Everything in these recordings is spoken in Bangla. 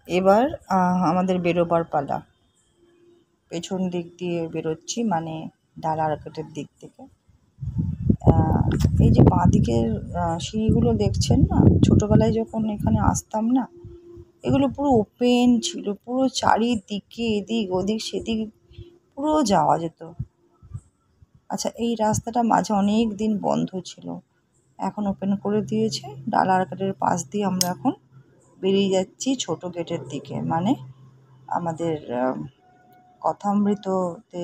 এবার আমাদের বেরোবার পালা। পেছন দিক দিয়ে বেরোচ্ছি, মানে ডালা আর্কেটের দিক থেকে। এই যে বাঁ দিকের সিঁড়িগুলো দেখছেন না, ছোটোবেলায় যখন এখানে আসতাম না, এগুলো পুরো ওপেন ছিল, পুরো চারিদিকে এদিক ওদিক সেদিক পুরো যাওয়া যেত। আচ্ছা, এই রাস্তাটা মাঝে অনেক দিন বন্ধ ছিল, এখন ওপেন করে দিয়েছে। ডালা আর্কেটের পাশ দিয়ে আমরা এখন বেরিয়ে যাচ্ছি ছোট গেটের দিকে, মানে আমাদের কথামৃততে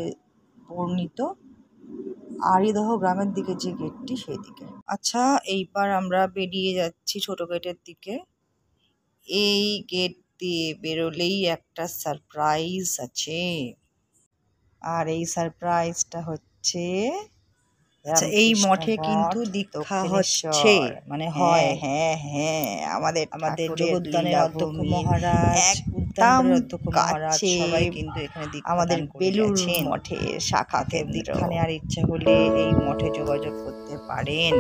বর্ণিত আরিদহ গ্রামের দিকে যে গেটটি, সেই দিকে। আচ্ছা, এইবার আমরা বেরিয়ে যাচ্ছি ছোট গেটের দিকে। এই গেট দিয়ে বেরোলেই একটা সারপ্রাইজ আছে, আর এই সারপ্রাইজটা হচ্ছে, আচ্ছা, এই মঠে কিন্তু দীক্ষা হচ্ছে, মানে হয়। হ্যাঁ হ্যাঁ, আমাদের জগদ্দানের অধ্যক্ষ মহারাজ, একদম অধ্যক্ষ মহারাজ সবাই কিন্তু এখানে আমাদের বেলুড় মঠের শাখা কেন্দ্র। দীক্ষা নেওয়ার ইচ্ছা হলে এই মঠে যোগাযোগ করতে পারেন।